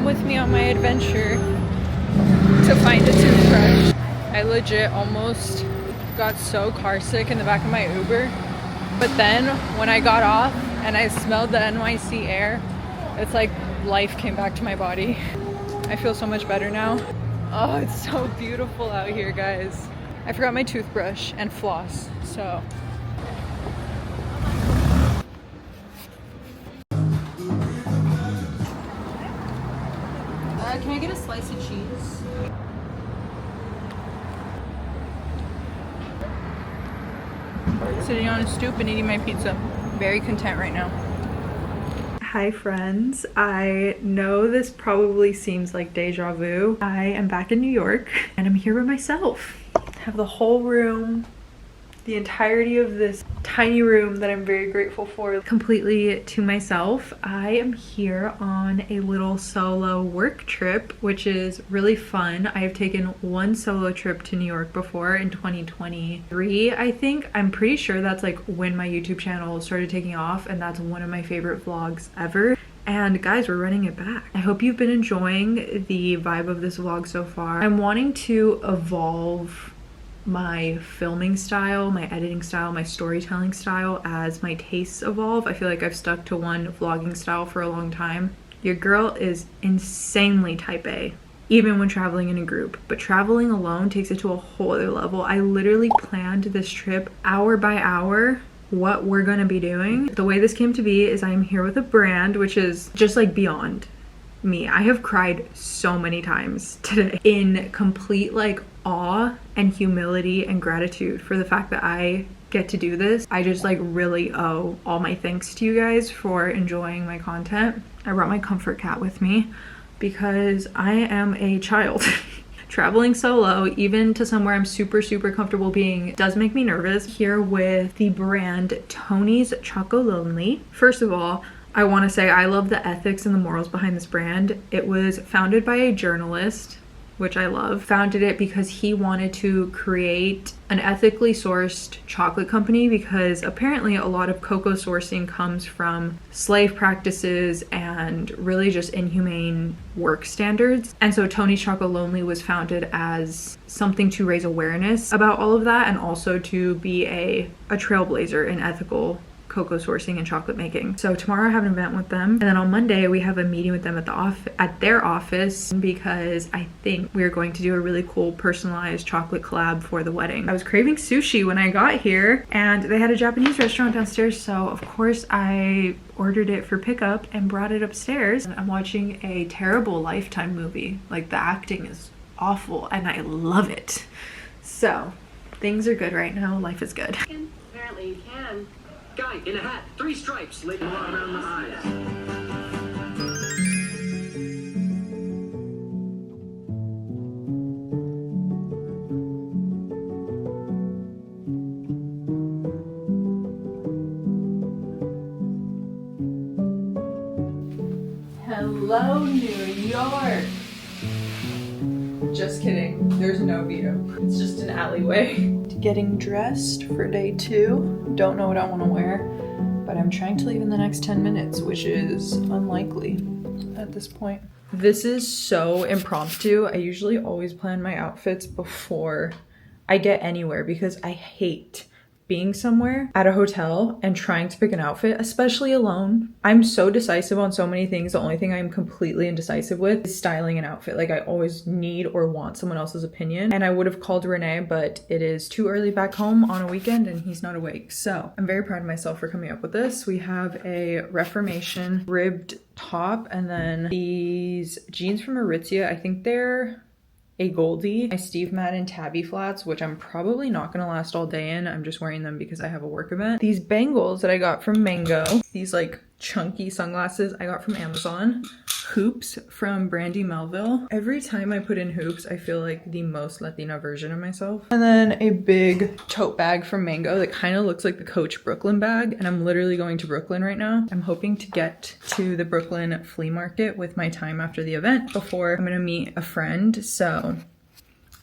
with me on my adventure to find a toothbrush. I legit almost got so car sick in the back of my Uber. But then when I got off and I smelled the NYC air, it's like life came back to my body. I feel so much better now. Oh, it's so beautiful out here, guys. I forgot my toothbrush and floss, so. Can I get a slice of cheese? Sitting on a stoop and eating my pizza. Very content right now. Hi friends, I know this probably seems like deja vu. I am back in New York and I'm here by myself. I have the whole room, the entirety of this tiny room that I'm very grateful for, completely to myself. I am here on a little solo work trip, which is really fun. I have taken one solo trip to New York before in 2023, I think. I'm pretty sure that's like when my YouTube channel started taking off, and that's one of my favorite vlogs ever. And guys, we're running it back. I hope you've been enjoying the vibe of this vlog so far. I'm wanting to evolve my filming style, my editing style, my storytelling style as my tastes evolve. I feel like I've stuck to one vlogging style for a long time. Your girl is insanely type A, even when traveling in a group, but traveling alone takes it to a whole other level. I literally planned this trip hour by hour, what we're gonna be doing. The way this came to be is I am here with a brand, which is just like beyond me. I have cried so many times today in complete like awe and humility and gratitude for the fact that I get to do this. I just like really owe all my thanks to you guys for enjoying my content. I brought my comfort cat with me because I am a child. Traveling solo, even to somewhere I'm super comfortable being, does make me nervous. Here with the brand Tony's Chocolonely. First of all, I want to say I love the ethics and the morals behind this brand. It was founded by a journalist, which I love. Founded it because he wanted to create an ethically sourced chocolate company, because apparently a lot of cocoa sourcing comes from slave practices and really just inhumane work standards. And so Tony's Chocolonely was founded as something to raise awareness about all of that, and also to be a trailblazer in ethical cocoa sourcing and chocolate making. So tomorrow I have an event with them, and then on Monday we have a meeting with them at their office, because I think we're going to do a really cool personalized chocolate collab for the wedding. I was craving sushi when I got here, and they had a Japanese restaurant downstairs, so of course I ordered it for pickup and brought it upstairs. I'm watching a terrible Lifetime movie. Like, the acting is awful and I love it. So things are good right now. Life is good. Apparently you can. Guy in a hat, 3 stripes, laid more around the eyes. Hello, New York. Just kidding, there's no view. It's just an alleyway. Getting dressed for day 2. Don't know what I want to wear, but I'm trying to leave in the next 10 minutes, which is unlikely at this point. This is so impromptu. I usually always plan my outfits before I get anywhere, because I hate being somewhere at a hotel and trying to pick an outfit, especially alone. I'm so decisive on so many things. The only thing I'm completely indecisive with is styling an outfit. Like, I always need or want someone else's opinion. And I would have called Renee, but it is too early back home on a weekend and he's not awake. So I'm very proud of myself for coming up with this. We have a Reformation ribbed top, and then these jeans from Aritzia. I think they're a Goldie. My Steve Madden tabby flats, which I'm probably not gonna last all day in. I'm just wearing them because I have a work event. These bangles that I got from Mango. These like chunky sunglasses I got from Amazon. Hoops from Brandy Melville. Every time I put in hoops, I feel like the most Latina version of myself. And then a big tote bag from Mango that kind of looks like the Coach Brooklyn bag. And I'm literally going to Brooklyn right now. I'm hoping to get to the Brooklyn flea market with my time after the event before I'm gonna meet a friend. So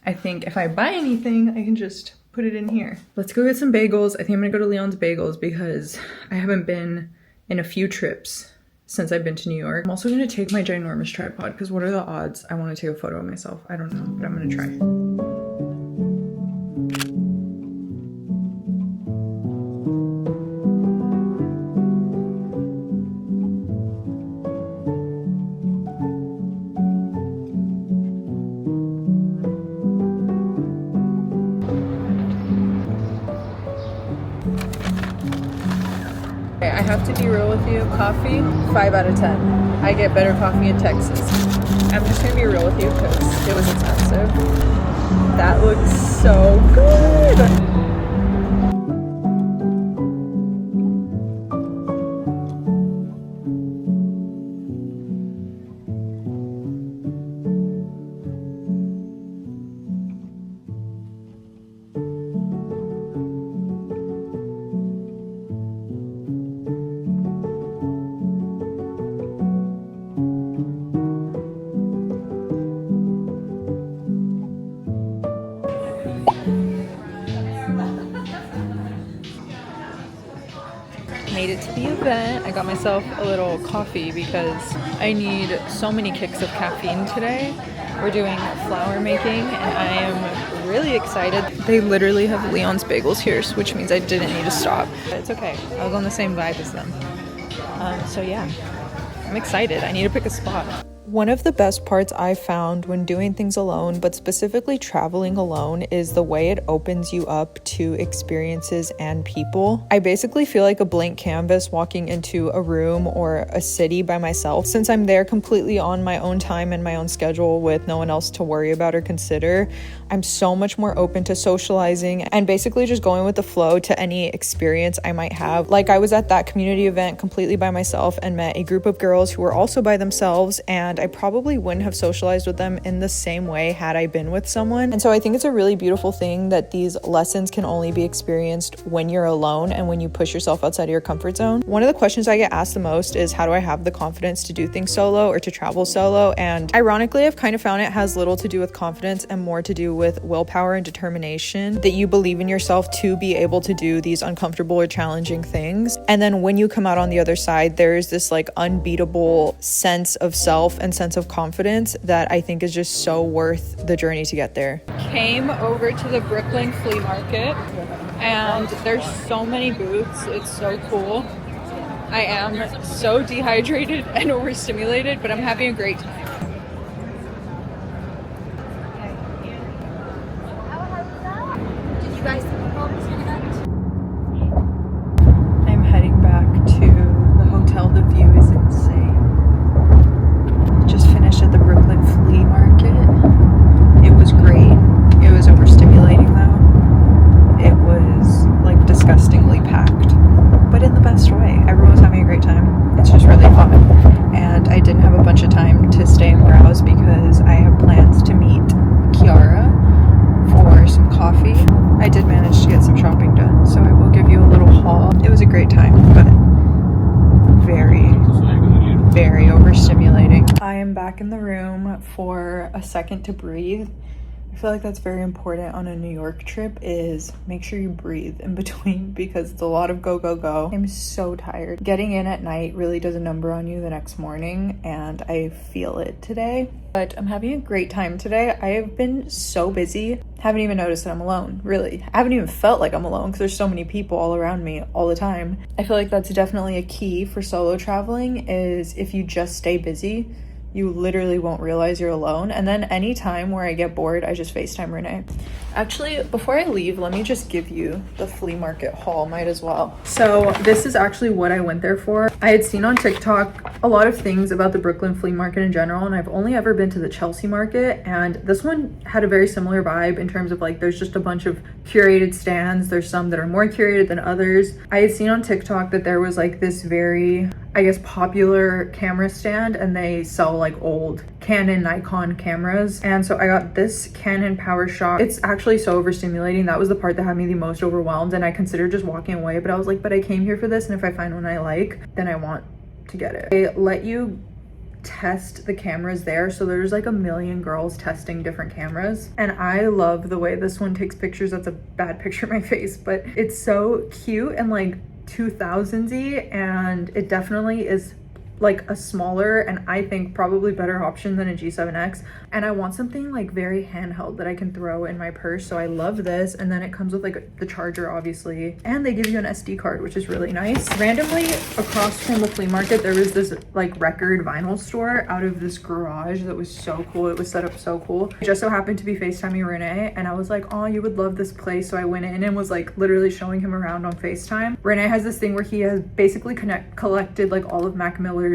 I think if I buy anything, I can just put it in here. Let's go get some bagels. I think I'm gonna go to Leon's Bagels because I haven't been in a few trips since I've been to New York. I'm also gonna take my ginormous tripod because what are the odds I want to take a photo of myself? I don't know, but I'm gonna try. I have to be real with you. Coffee, 5 out of 10. I get better coffee in Texas. I'm just gonna be real with you because it was expensive. That looks so good. Made it to the event. I got myself a little coffee because I need so many kicks of caffeine today. We're doing flour making and I am really excited. They literally have Leon's bagels here, which means I didn't need to stop. But it's okay. I was on the same vibe as them. So yeah, I'm excited. I need to pick a spot. One of the best parts I found when doing things alone, but specifically traveling alone, is the way it opens you up to experiences and people. I basically feel like a blank canvas walking into a room or a city by myself. Since I'm there completely on my own time and my own schedule with no one else to worry about or consider, I'm so much more open to socializing and basically just going with the flow to any experience I might have. Like I was at that community event completely by myself and met a group of girls who were also by themselves, and I probably wouldn't have socialized with them in the same way had I been with someone. And so I think it's a really beautiful thing that these lessons can only be experienced when you're alone and when you push yourself outside of your comfort zone. One of the questions I get asked the most is, how do I have the confidence to do things solo or to travel solo? And ironically, I've kind of found it has little to do with confidence and more to do with willpower and determination, that you believe in yourself to be able to do these uncomfortable or challenging things. And then when you come out on the other side, there's this like unbeatable sense of self and sense of confidence that I think is just so worth the journey to get there. Came over to the Brooklyn Flea Market and there's so many booths. It's so cool. I am so dehydrated and overstimulated, but I'm having a great time. I'm heading back to the hotel. The view is insane. Just finished at the Brooklyn Flea Market. It was great. It was overstimulating though. It was like disgustingly packed, but in the best way. Everyone was having a great time. It's just really fun. And I didn't have a bunch of time to stay and browse because I have plans to meet Kiara for some coffee. I did manage to get some shopping done, so I will give you a little haul. It was a great time, but very overstimulating. I am back in the room for a second to breathe. I feel like that's very important on a New York trip, is make sure you breathe in between because it's a lot of go, go, go. I'm so tired. Getting in at night really does a number on you the next morning, and I feel it today. But I'm having a great time today. I have been so busy. Haven't even noticed that I'm alone, really. I haven't even felt like I'm alone because there's so many people all around me all the time. I feel like that's definitely a key for solo traveling, is if you just stay busy, you literally won't realize you're alone. And then any time where I get bored, I just FaceTime Renee. Actually, before I leave, let me just give you the flea market haul, might as well. So this is actually what I went there for. I had seen on TikTok a lot of things about the Brooklyn Flea Market in general, and I've only ever been to the Chelsea Market, and this one had a very similar vibe in terms of like, there's just a bunch of curated stands. There's some that are more curated than others. I had seen on TikTok that there was like this very, I guess, popular camera stand, and they sell like old Canon, Nikon cameras. And so I got this Canon PowerShot. It's actually so overstimulating. That was the part that had me the most overwhelmed, and I considered just walking away, but I was like, but I came here for this, and if I find one I like, then I want to get it. They let you test the cameras there, so there's like a million girls testing different cameras, and I love the way this one takes pictures. That's a bad picture of my face, but it's so cute and like 2000s-y, and it definitely is like a smaller and I think probably better option than a G7X. And I want something like very handheld that I can throw in my purse. So I love this. And then it comes with like the charger, obviously. And they give you an SD card, which is really nice. Randomly across from the flea market, there was this like record vinyl store out of this garage that was so cool. It was set up so cool. I just so happened to be FaceTiming Renee and I was like, oh, you would love this place. So I went in and was like literally showing him around on FaceTime. Renee has this thing where he has basically collected like all of Mac Miller's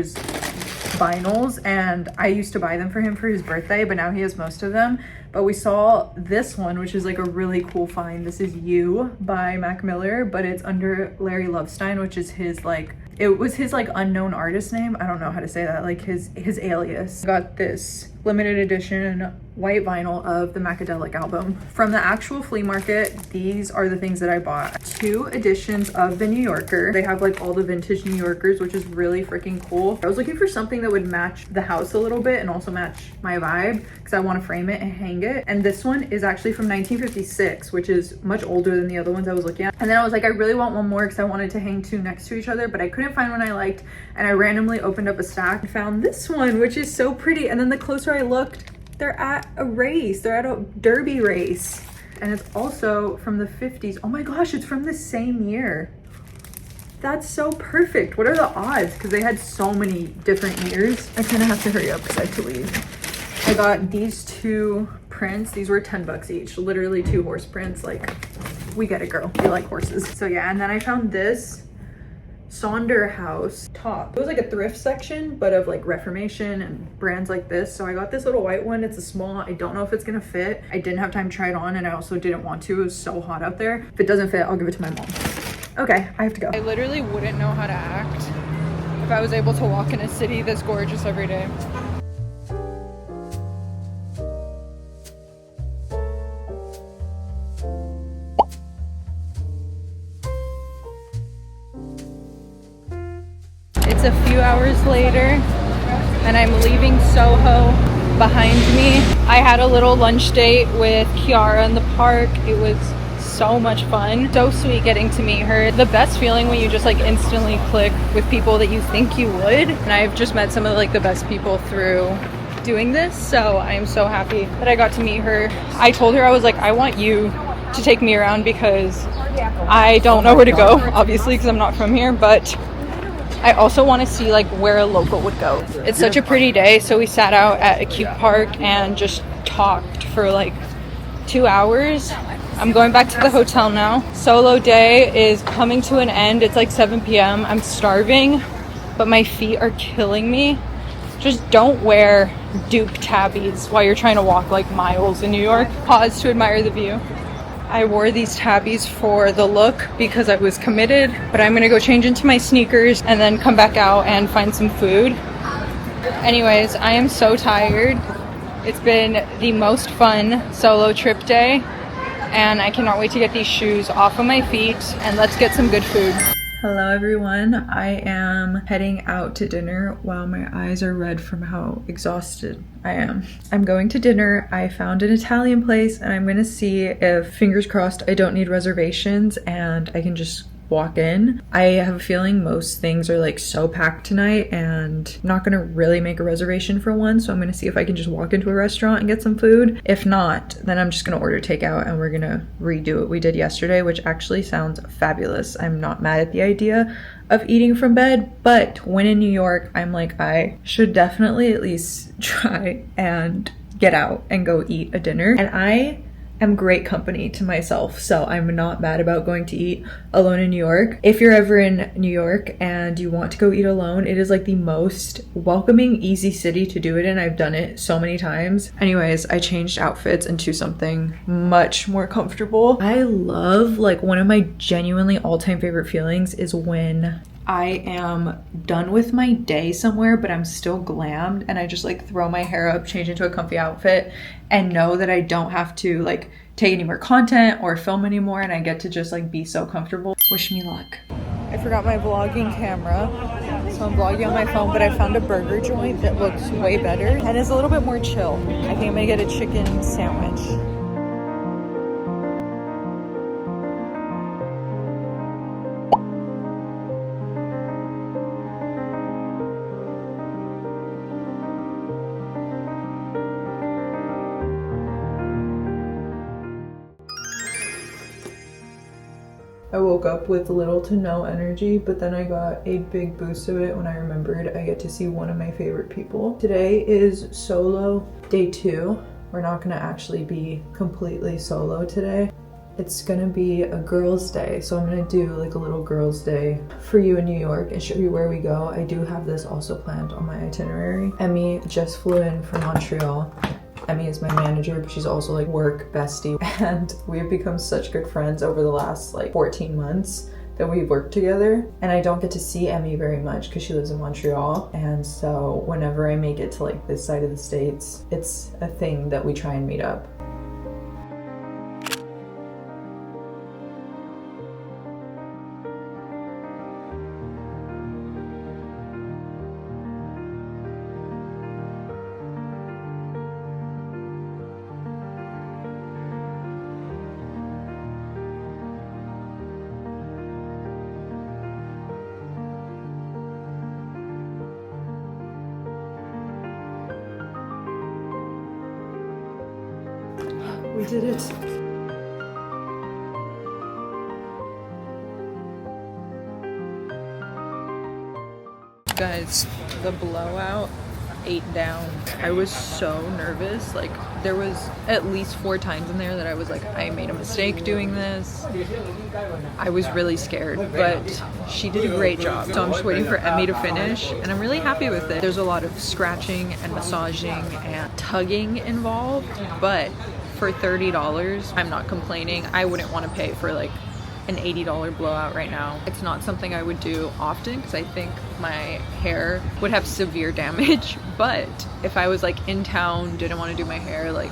vinyls, and I used to buy them for him for his birthday, but now he has most of them. But we saw this one, which is like a really cool find. This is You by Mac Miller, but it's under Larry Lovestein, which is his like, it was his like unknown artist name. I don't know how to say that, like his alias. Got this limited edition white vinyl of the Macadelic album. From the actual flea market, these are the things that I bought. 2 editions of the New Yorker. They have like all the vintage New Yorkers, which is really freaking cool. I was looking for something that would match the house a little bit and also match my vibe because I want to frame it and hang it. And this one is actually from 1956, which is much older than the other ones I was looking at. And then I was like, I really want one more because I wanted to hang 2 next to each other, but I couldn't find one I liked. And I randomly opened up a stack and found this one, which is so pretty. And then the closer I looked, they're at a race. They're at a derby race. And it's also from the 50s. Oh my gosh, it's from the same year. That's so perfect. What are the odds? Because they had so many different years. I kind of have to hurry up because I have to leave. I got these 2 prints. These were 10 bucks each. Literally 2 horse prints. Like, we get it, girl. We like horses. So yeah, and then I found this Sonder House top. It was like a thrift section, but of like Reformation and brands like this. So I got this little white one. It's a small. I don't know if it's gonna fit. I didn't have time to try it on and I also didn't want to. It was so hot out there. If it doesn't fit, I'll give it to my mom. Okay, I have to go. I literally wouldn't know how to act if I was able to walk in a city this gorgeous every day. It's a few hours later and I'm leaving Soho behind me. I had a little lunch date with Kiara in the park. It was so much fun. So sweet getting to meet her. The best feeling when you just like instantly click with people that you think you would. And I've just met some of like the best people through doing this. So I am so happy that I got to meet her. I told her, I was like, I want you to take me around because I don't know where to go, obviously, because I'm not from here, but I also want to see like where a local would go. It's such a pretty day, so we sat out at a cute park and just talked for like 2 hours. I'm going back to the hotel now. Solo day is coming to an end. It's like 7 p.m. I'm starving, but my feet are killing me. Just don't wear Duke tabbies while you're trying to walk like miles in New York. Pause to admire the view. I wore these tabbies for the look because I was committed, but I'm gonna go change into my sneakers and then come back out and find some food. Anyways, I am so tired. It's been the most fun solo trip day and I cannot wait to get these shoes off of my feet and let's get some good food. Hello everyone, I am heading out to dinner while my eyes are red from how exhausted I am. I'm going to dinner. I found an Italian place and I'm gonna see if, fingers crossed, I don't need reservations and I can just walk in. I have a feeling most things are like so packed tonight and I'm not gonna really make a reservation for one, so I'm gonna see if I can just walk into a restaurant and get some food. If not, then I'm just gonna order takeout and we're gonna redo what we did yesterday, which actually sounds fabulous. I'm not mad at the idea of eating from bed, but when in New York, I'm like, I should definitely at least try and get out and go eat a dinner. And I am great company to myself, so I'm not mad about going to eat alone in New York. If you're ever in New York and you want to go eat alone, it is like the most welcoming, easy city to do it in. I've done it so many times. Anyways, I changed outfits into something much more comfortable. I love, like, one of my genuinely all-time favorite feelings is when I am done with my day somewhere, but I'm still glammed and I just like throw my hair up, change into a comfy outfit and know that I don't have to like take any more content or film anymore and I get to just like be so comfortable. Wish me luck. I forgot my vlogging camera, so I'm vlogging on my phone, but I found a burger joint that looks way better and is a little bit more chill. I think I'm gonna get a chicken sandwich. I woke up with little to no energy, but then I got a big boost of it when I remembered I get to see one of my favorite people. Today is solo day 2. We're not gonna actually be completely solo today. It's gonna be a girls' day, so I'm gonna do like a little girls' day for you in New York and show you where we go. I do have this also planned on my itinerary. Emmy just flew in from Montreal. Emmy is my manager, but she's also like work bestie, and we've become such good friends over the last like 14 months that we've worked together. And I don't get to see Emmy very much because she lives in Montreal, and so whenever I make it to like this side of the States, it's a thing that we try and meet up. We did it. Guys, the blowout ate down. I was so nervous. Like, there was at least 4 times in there that I was like, I made a mistake doing this. I was really scared, but she did a great job. So I'm just waiting for Emmy to finish, and I'm really happy with it. There's a lot of scratching and massaging and tugging involved, but for $30, I'm not complaining. I wouldn't want to pay for like an $80 blowout right now. It's not something I would do often because I think my hair would have severe damage, but if I was like in town, didn't want to do my hair, like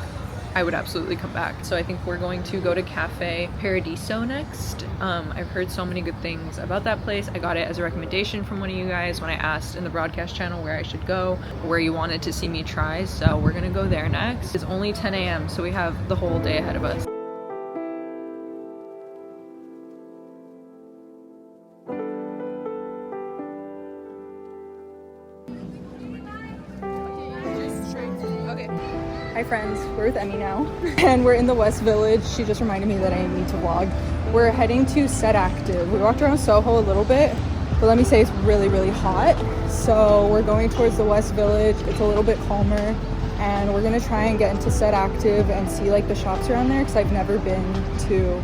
I would absolutely come back. So I think we're going to go to Cafe Paradiso next. I've heard so many good things about that place. I got it as a recommendation from one of you guys when I asked in the broadcast channel where I should go, where you wanted to see me try. So we're gonna go there next. It's only 10 a.m. so we have the whole day ahead of us. Hi friends, we're with Emmy now, and we're in the West Village. She just reminded me that I need to vlog. We're heading to Set Active. We walked around Soho a little bit, but let me say it's really, really hot. So we're going towards the West Village. It's a little bit calmer, and we're gonna try and get into Set Active and see like the shops around there because I've never been to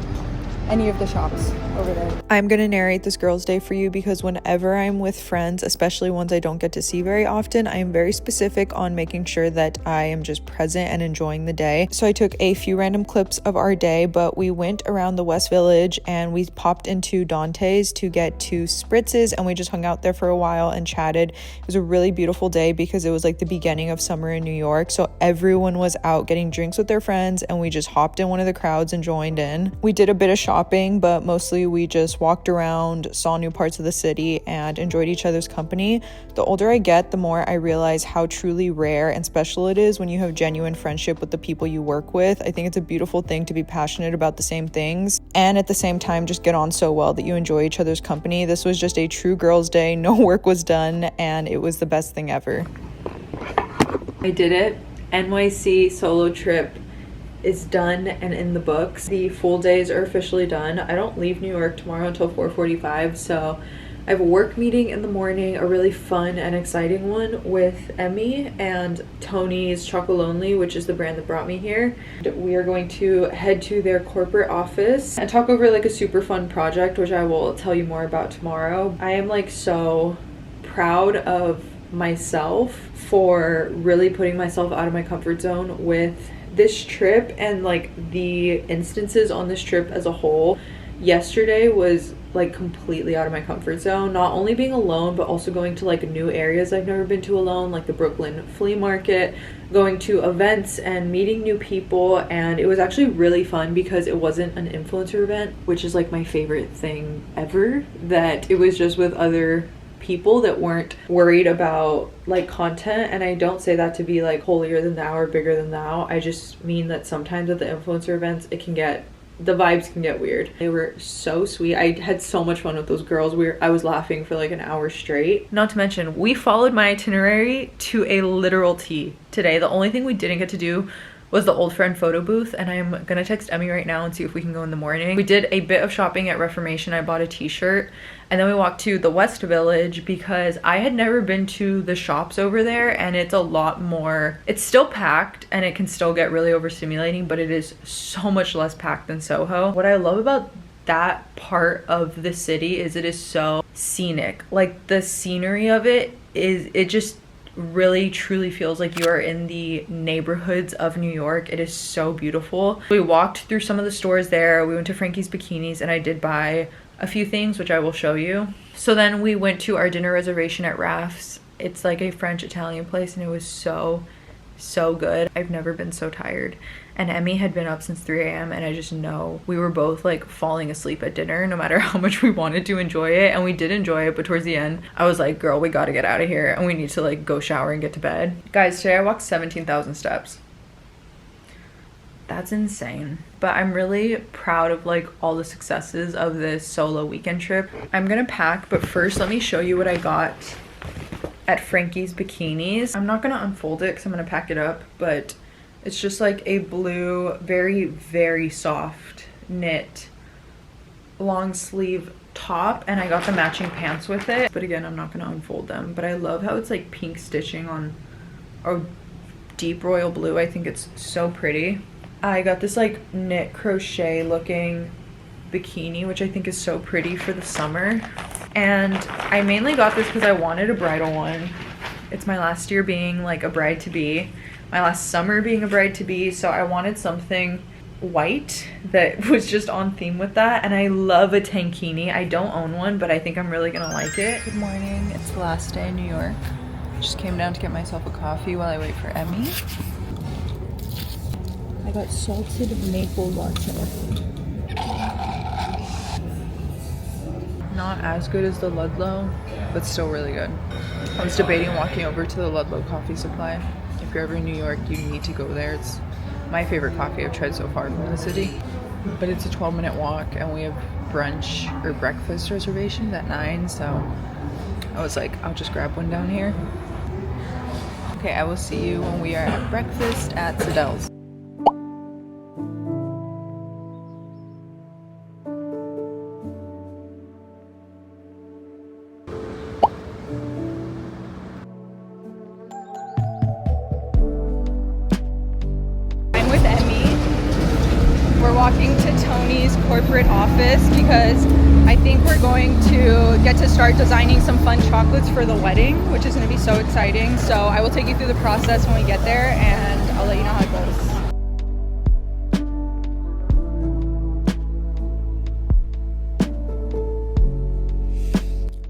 any of the shops over there. I'm gonna narrate this girls' day for you because whenever I'm with friends, especially ones I don't get to see very often, I am very specific on making sure that I am just present and enjoying the day. So I took a few random clips of our day, but we went around the West Village and we popped into Dante's to get 2 spritzes, and we just hung out there for a while and chatted. It was a really beautiful day because it was like the beginning of summer in New York, so everyone was out getting drinks with their friends, and we just hopped in one of the crowds and joined in. We did a bit of shopping, but mostly we just walked around, saw new parts of the city, and enjoyed each other's company. The older I get, the more I realize how truly rare and special it is when you have genuine friendship with the people you work with. I think it's a beautiful thing to be passionate about the same things and at the same time just get on so well that you enjoy each other's company. This was just a true girls' day. No work was done, and it was the best thing ever. I did it. NYC solo trip is done and in the books. The full days are officially done. I don't leave New York tomorrow until 4:45, so I have a work meeting in the morning, a really fun and exciting one with Emmy and Tony's Chocolonely, which is the brand that brought me here. We are going to head to their corporate office and talk over like a super fun project, which I will tell you more about tomorrow. I am like so proud of myself for really putting myself out of my comfort zone with this trip and like the instances on this trip as a whole. Yesterday was like completely out of my comfort zone, not only being alone but also going to like new areas I've never been to alone, like the Brooklyn Flea Market, going to events and meeting new people. And it was actually really fun because it wasn't an influencer event, which is like my favorite thing ever, that it was just with other people that weren't worried about like content. And I don't say that to be like holier than thou or bigger than thou. I just mean that sometimes at the influencer events the vibes can get weird. They were so sweet. I had so much fun with those girls. I was laughing for like an hour straight. Not to mention, we followed my itinerary to a literal T today. The only thing we didn't get to do was the old friend photo booth, and I'm gonna text Emmy right now and see if we can go in the morning. We did a bit of shopping at Reformation. I bought a t-shirt, and then we walked to the West Village because I had never been to the shops over there, and it's a lot more, it's still packed and it can still get really overstimulating, but it is so much less packed than Soho. What I love about that part of the city is it is so scenic. Like the scenery of it is, it just really truly feels like you are in the neighborhoods of New York. It is so beautiful. We walked through some of the stores there. We went to Frankie's Bikinis and I did buy a few things, which I will show you. So then we went to our dinner reservation at Raff's. It's like a French Italian place, and it was so good. I've never been so tired. And Emmy had been up since 3 a.m. and I just know we were both like falling asleep at dinner no matter how much we wanted to enjoy it, and we did enjoy it, but towards the end I was like, girl, we gotta get out of here and we need to like go shower and get to bed. Guys, today I walked 17,000 steps. That's insane. But I'm really proud of like all the successes of this solo weekend trip. I'm gonna pack, but first let me show you what I got at Frankie's Bikinis. I'm not gonna unfold it because I'm gonna pack it up, but it's just like a blue, very soft knit long sleeve top, and I got the matching pants with it. But again, I'm not gonna unfold them, but I love how it's like pink stitching on a deep royal blue. I think it's so pretty. I got this like knit crochet looking bikini, which I think is so pretty for the summer. And I mainly got this because I wanted a bridal one. It's my last year being like a bride-to-be, my last summer being a bride-to-be, so I wanted something white that was just on theme with that. And I love a tankini. I don't own one, but I think I'm really gonna like it. Good morning. It's the last day in New York. Just came down to get myself a coffee while I wait for Emmy. I got salted maple latte. Not as good as the Ludlow, but still really good. I was debating walking over to the Ludlow Coffee Supply. If you're ever in New York, you need to go there. It's my favorite coffee I've tried so far from the city. But it's a 12-minute walk, and we have brunch or breakfast reservations at 9, so I was like, I'll just grab one down here. Okay, I will see you when we are at breakfast at Sadelle's. Walking to Tony's corporate office because I think we're going to get to start designing some fun chocolates for the wedding, which is going to be so exciting. So I will take you through the process when we get there, and I'll let you know how it goes.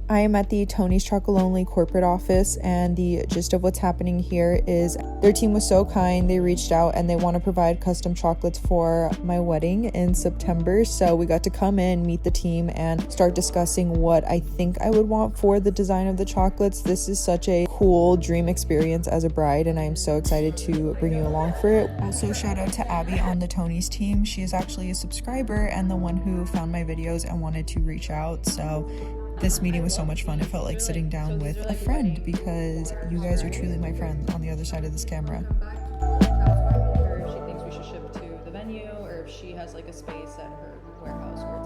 I am at the Tony's Chocolate Only corporate office, and the gist of what's happening here is their team was so kind. They reached out and they want to provide custom chocolates for my wedding in September. So we got to come in, meet the team, and start discussing what I think I would want for the design of the chocolates. This is such a cool dream experience as a bride, and I am so excited to bring you along for it. Also, shout out to Abby on the Tony's team. She is actually a subscriber and the one who found my videos and wanted to reach out. So this meeting was so much fun. It felt like sitting down with a friend because you guys are truly my friends on the other side of this camera. Or if she thinks we should ship to the venue, or if she has like a space at her warehouse where